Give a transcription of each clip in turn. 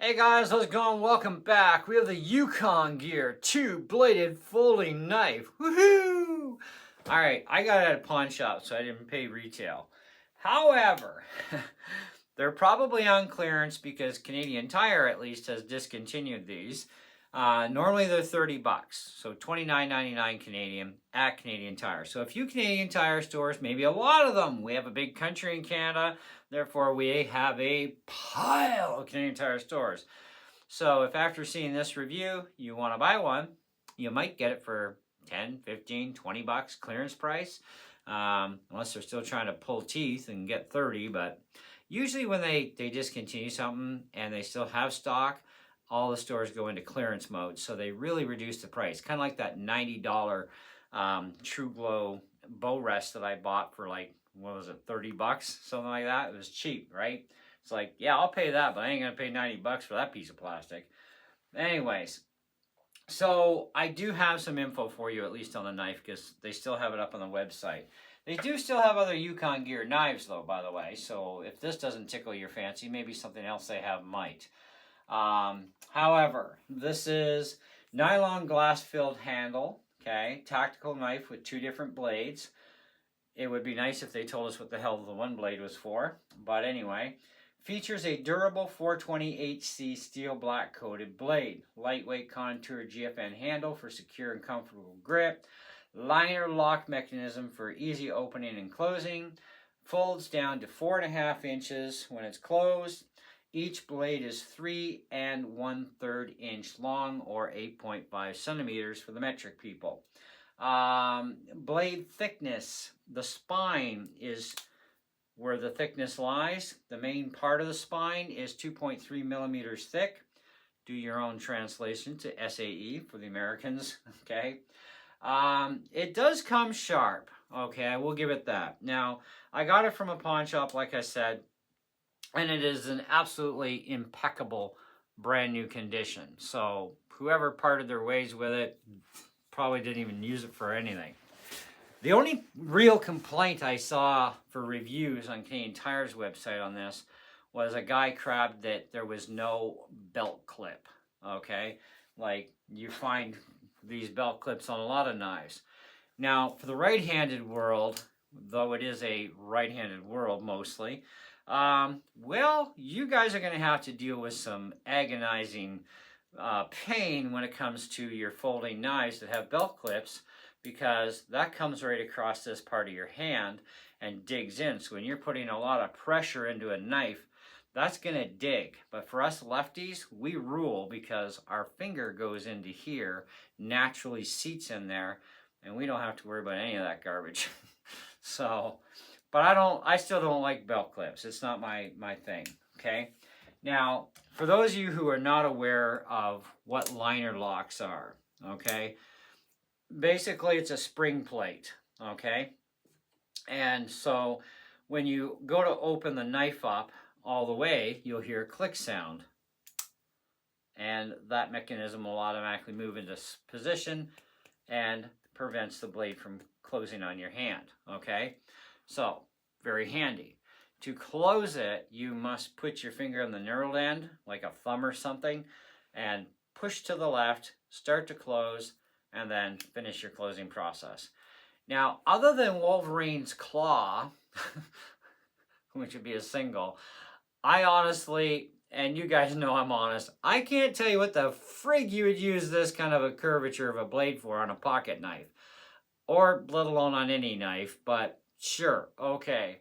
Hey guys, how's it going? Welcome back. We have the Yukon gear, two-bladed folding knife. Woohoo! All right, I got it at a pawn shop, so I didn't pay retail. However, they're probably on clearance because Canadian Tire at least has discontinued these. Normally they're 30 bucks, so $29.99 Canadian at Canadian Tire. So a few Canadian Tire stores, maybe a lot of them. We have a big country in Canada, therefore we have a pile of Canadian Tire stores. So if after seeing this review you want to buy one, you might get it for 10, 15, 20 bucks clearance price. Unless they're still trying to pull teeth and get 30, but usually when they discontinue something and they still have stock, all the stores go into clearance mode, so they really reduce the price. Kind of like that $90 True Glow bow rest that I bought for like, what was it, 30 bucks, something like that. It was cheap, right? It's like, yeah, I'll pay that, but I ain't gonna pay 90 bucks for that piece of plastic. Anyways, so I do have some info for you, at least on the knife, because they still have it up on the website. They do still have other Yukon gear knives, though, by the way, so if this doesn't tickle your fancy, maybe something else they have might. However, this is nylon glass filled handle, okay, tactical knife with two different blades. It would be nice if they told us what the hell the one blade was for, but anyway, features a durable 420HC steel black coated blade, lightweight contour GFN handle for secure and comfortable grip, liner lock mechanism for easy opening and closing, folds down to 4.5 inches when it's closed. Each blade is 3 1/3 inch long, or 8.5 centimeters for the metric people. Blade thickness. The spine is where the thickness lies. The main part of the spine is 2.3 millimeters thick. Do your own translation to SAE for the Americans, okay? It does come sharp, okay? I will give it that. Now, I got it from a pawn shop, like I said, and it is an absolutely impeccable brand new condition. So whoever parted their ways with it probably didn't even use it for anything. The only real complaint I saw for reviews on Canadian Tire's website on this was a guy crabbed that there was no belt clip, okay? Like you find these belt clips on a lot of knives. Now, for the right-handed world, though it is a right-handed world mostly, well, you guys are going to have to deal with some agonizing pain when it comes to your folding knives that have belt clips, because that comes right across this part of your hand and digs in. So when you're putting a lot of pressure into a knife, that's going to dig. But for us lefties, we rule because our finger goes into here, naturally seats in there, and we don't have to worry about any of that garbage. So, but I still don't like belt clips. It's not my thing, okay? Now, for those of you who are not aware of what liner locks are, okay? Basically, it's a spring plate, okay? And so when you go to open the knife up all the way, you'll hear a click sound. And that mechanism will automatically move into position and prevents the blade from closing on your hand, okay? So, very handy. To close it, you must put your finger on the knurled end, like a thumb or something, and push to the left, start to close, and then finish your closing process. Now, other than Wolverine's claw, which would be a single, I honestly, and you guys know I'm honest, I can't tell you what the frig you would use this kind of a curvature of a blade for on a pocket knife, or let alone on any knife, but sure, okay.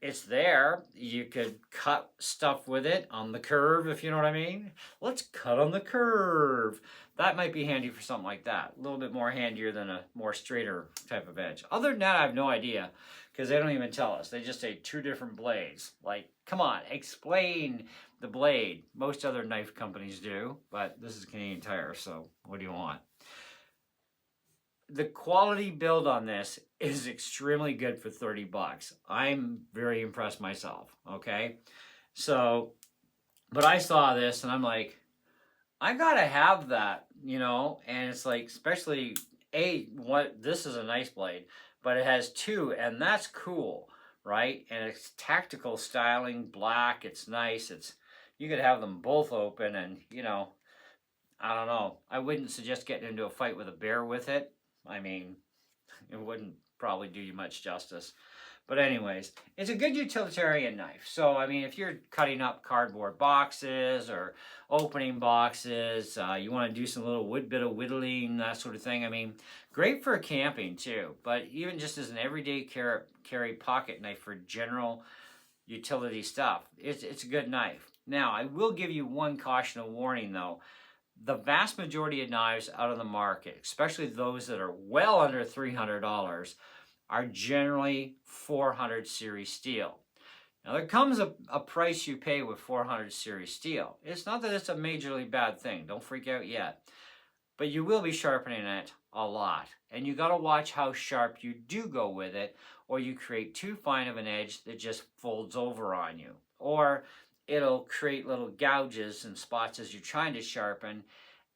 It's there. You could cut stuff with it on the curve, if you know what I mean. Let's cut on the curve. That might be handy for something like that. A little bit more handier than a more straighter type of edge. Other than that, I have no idea, because they don't even tell us. They just say two different blades. Like, come on, explain the blade. Most other knife companies do, but this is Canadian Tire, so what do you want? The quality build on this is extremely good for 30 bucks. I'm very impressed myself, okay? So, but I saw this and I'm like, I gotta have that, you know? And it's like, especially, this is a nice blade, but it has two, and that's cool, right? And it's tactical styling, black, it's nice, it's you could have them both open, and I don't know. I wouldn't suggest getting into a fight with a bear with it. I mean, it wouldn't probably do you much justice. But anyways, it's a good utilitarian knife. So, I mean, if you're cutting up cardboard boxes or opening boxes, you want to do some little bit of whittling, that sort of thing. I mean, great for camping too. But even just as an everyday carry pocket knife for general utility stuff, it's a good knife. Now, I will give you one caution and warning though. The vast majority of knives out on the market, especially those that are well under $300, are generally 400 series steel. Now there comes a price you pay with 400 series steel. It's not that it's a majorly bad thing, don't freak out yet. But you will be sharpening it a lot. And you gotta watch how sharp you do go with it, or you create too fine of an edge that just folds over on you. Or it'll create little gouges and spots as you're trying to sharpen,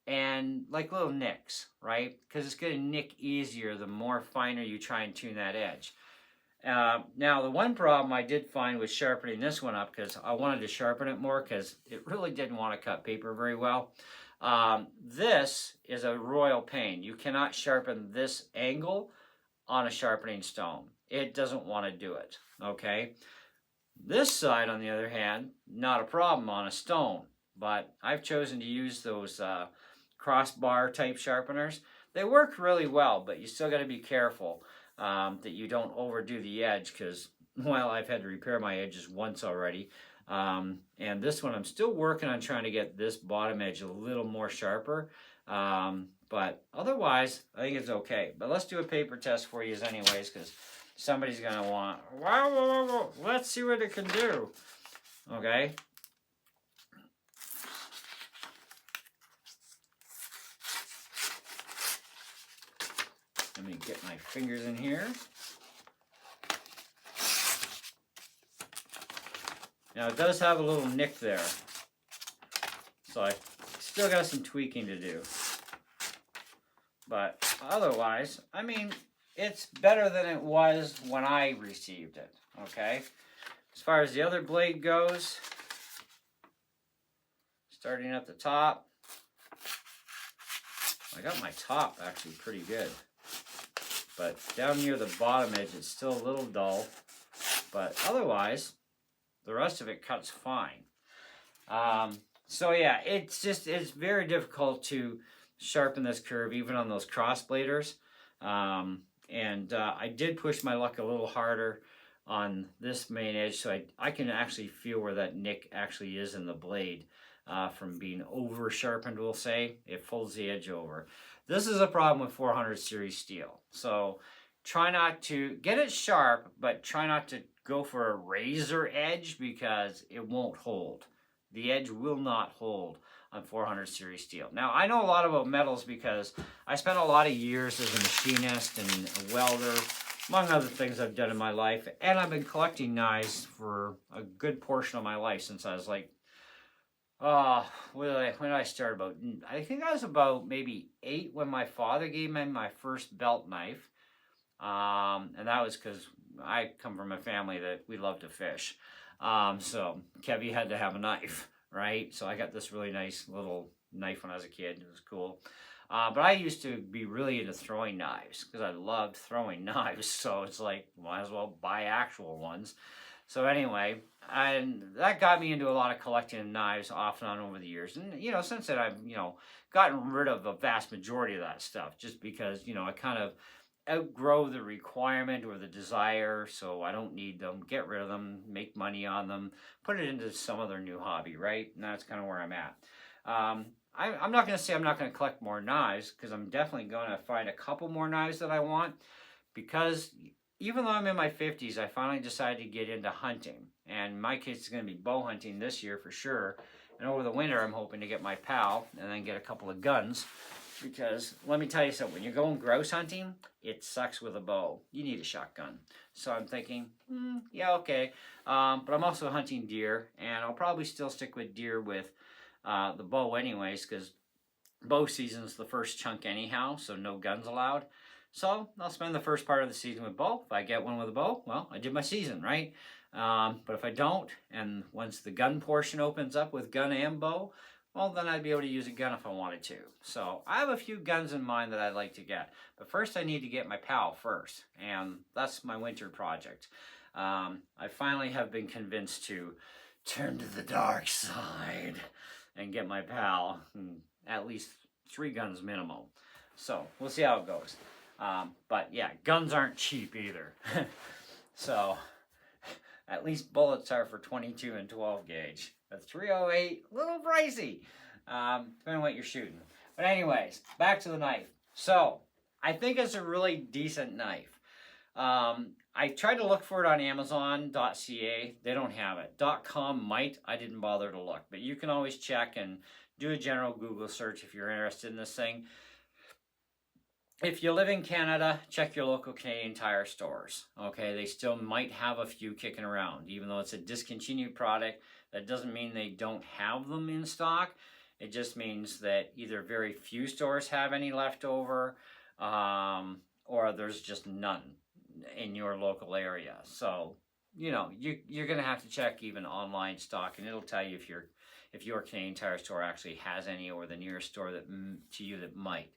and like little nicks, right? Because it's going to nick easier the more finer you try and tune that edge. Now, the one problem I did find with sharpening this one up, because I wanted to sharpen it more because it really didn't want to cut paper very well. This is a royal pain. You cannot sharpen this angle on a sharpening stone. It doesn't want to do it, okay? This side, on the other hand, not a problem on a stone, but I've chosen to use those crossbar type sharpeners. They work really well, but you still got to be careful that you don't overdo the edge, because, well, I've had to repair my edges once already. And this one, I'm still working on trying to get this bottom edge a little more sharper. But otherwise, I think it's okay. But let's do a paper test for you anyways, because somebody's going to want, whoa, let's see what it can do. Okay. Let me get my fingers in here. Now it does have a little nick there, so I still got some tweaking to do. But otherwise, I mean, it's better than it was when I received it, okay? As far as the other blade goes, starting at the top, I got my top actually pretty good. But down near the bottom edge, it's still a little dull. But otherwise, the rest of it cuts fine. So yeah, it's very difficult to sharpen this curve, even on those cross bladers. I did push my luck a little harder on this main edge, so I can actually feel where that nick actually is in the blade from being over sharpened, we'll say. It folds the edge over. This is a problem with 400 series steel. So try not to get it sharp, but try not to go for a razor edge, because it won't hold. The edge will not hold on 400 series steel. Now, I know a lot about metals because I spent a lot of years as a machinist and a welder, among other things I've done in my life. And I've been collecting knives for a good portion of my life since I was like, when did I start? I think I was about maybe 8 when my father gave me my first belt knife. And that was because I come from a family that we love to fish. So Kevy had to have a knife, right? So I got this really nice little knife when I was a kid. It was cool. But I used to be really into throwing knives because I loved throwing knives. So it's like, might as well buy actual ones. So anyway, and that got me into a lot of collecting knives off and on over the years. And, since then I've, gotten rid of the vast majority of that stuff just because, I kind of outgrow the requirement or the desire, so I don't need them. Get rid of them, make money on them, put it into some other new hobby, right? And that's kind of where I'm at. I'm not going to say I'm not going to collect more knives, because I'm definitely going to find a couple more knives that I want, because even though I'm in my 50s, I finally decided to get into hunting. And my case is going to be bow hunting this year for sure. And over the winter, I'm hoping to get my pal and then get a couple of guns. Because let me tell you something, when you're going grouse hunting, it sucks with a bow. You need a shotgun. So I'm thinking, yeah, okay. But I'm also hunting deer, and I'll probably still stick with deer with the bow anyways, because bow season's the first chunk anyhow, so no guns allowed. So I'll spend the first part of the season with bow. If I get one with a bow, well, I did my season, right? But if I don't, and once the gun portion opens up with gun and bow, well, then I'd be able to use a gun if I wanted to. So I have a few guns in mind that I'd like to get. But first I need to get my PAL first, and that's my winter project. I finally have been convinced to turn to the dark side and get my PAL, at least 3 guns minimum. So we'll see how it goes. But yeah, guns aren't cheap either. So at least bullets are for 22 and 12 gauge. The 308, a little pricey, depending on what you're shooting. But anyways, back to the knife. So I think it's a really decent knife. I tried to look for it on Amazon.ca. They don't have it. .com might. I didn't bother to look. But you can always check and do a general Google search if you're interested in this thing. If you live in Canada, check your local Canadian Tire stores. Okay, they still might have a few kicking around. Even though it's a discontinued product, that doesn't mean they don't have them in stock. It just means that either very few stores have any left over, or there's just none in your local area. So, you know, you're going to have to check even online stock, and it'll tell you if your Canadian Tire store actually has any, or the nearest store that to you that might.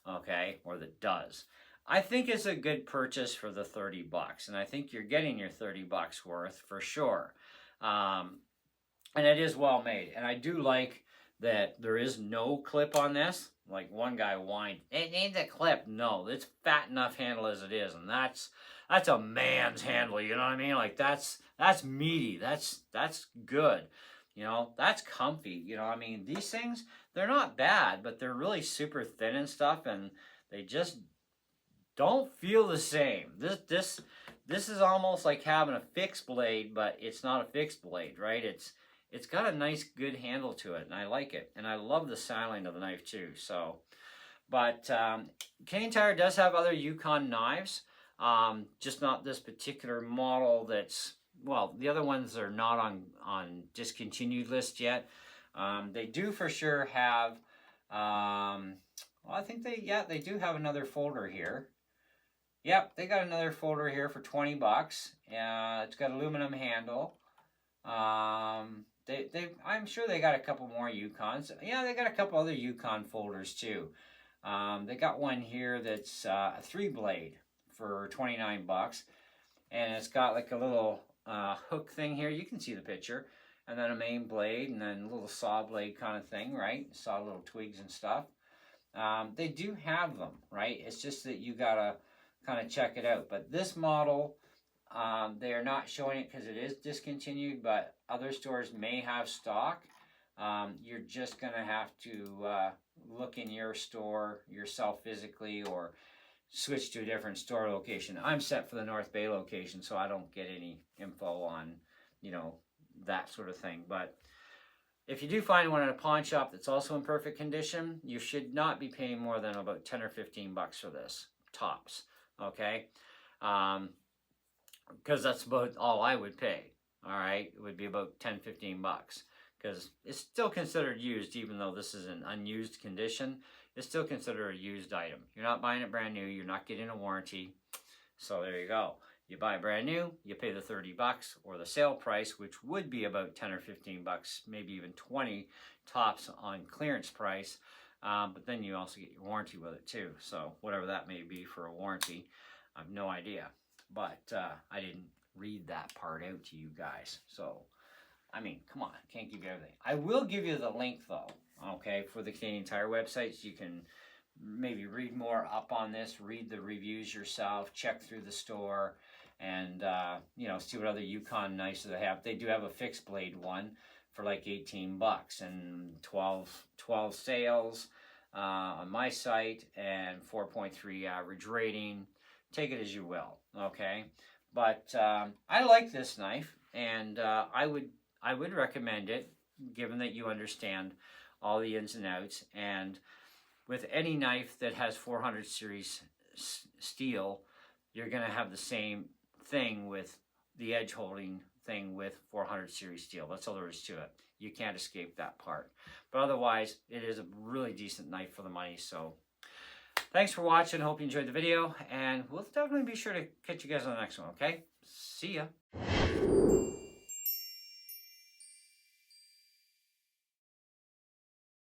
Okay, or that does. I think it's a good purchase for the $30, and I think you're getting your $30 worth for sure. And it is well made, and I do like that there is no clip on this. Like one guy whined, it needs a clip. No, it's fat enough handle as it is, and that's a man's handle. You know what I mean? Like that's meaty. That's good. You know, that's comfy. You know, I mean, these things, they're not bad, but they're really super thin and stuff, and they just don't feel the same. This is almost like having a fixed blade, but it's not a fixed blade, right? It's got a nice, good handle to it, and I like it. And I love the styling of the knife too. So, but Canadian Tire does have other Yukon knives, just not this particular model that's, well, the other ones are not on discontinued list yet. They do for sure have, well, I think they do have another folder here. Yep, they got another folder here for $20. It's got aluminum handle. I'm sure they got a couple more Yukons. Yeah, they got a couple other Yukon folders too. They got one here that's a 3-blade for $29, and it's got like a little hook thing here. You can see the picture, and then a main blade, and then a little saw blade kind of thing, right? Saw little twigs and stuff. They do have them, right? It's just that you gotta kind of check it out. But this model, they are not showing it because it is discontinued, but other stores may have stock. You're just gonna have to look in your store yourself physically, or switch to a different store location. I'm set for the North Bay location, so I don't get any info on, you know, that sort of thing. But if you do find one at a pawn shop that's also in perfect condition, you should not be paying more than about 10 or 15 bucks for this, tops, okay? Because that's about all I would pay, all right? It would be about 10, 15 bucks, because it's still considered used, even though this is an unused condition. It's still considered a used item. You're not buying it brand new. You're not getting a warranty. So there you go. You buy brand new, you pay the 30 bucks, or the sale price, which would be about 10 or 15 bucks, maybe even 20 tops on clearance price. But then you also get your warranty with it too. So whatever that may be for a warranty, I have no idea. But I didn't read that part out to you guys. So, I mean, come on, I can't give you everything. I will give you the link though, okay, for the Canadian Tire website, so you can maybe read more up on this, read the reviews yourself, check through the store, and you know, see what other Yukon knives they have. They do have a fixed blade one for like 18 bucks and 12 sales on my site, and 4.3 average rating. Take it as you will, okay? But I like this knife, and I would recommend it, given that you understand all the ins and outs. And with any knife that has 400 series steel, you're going to have the same thing with the edge holding thing with 400 series steel. That's all there is to it. You can't escape that part. But otherwise, it is a really decent knife for the money. So Thanks for watching. Hope you enjoyed the video, and we'll definitely be sure to catch you guys on the next one, okay? See ya.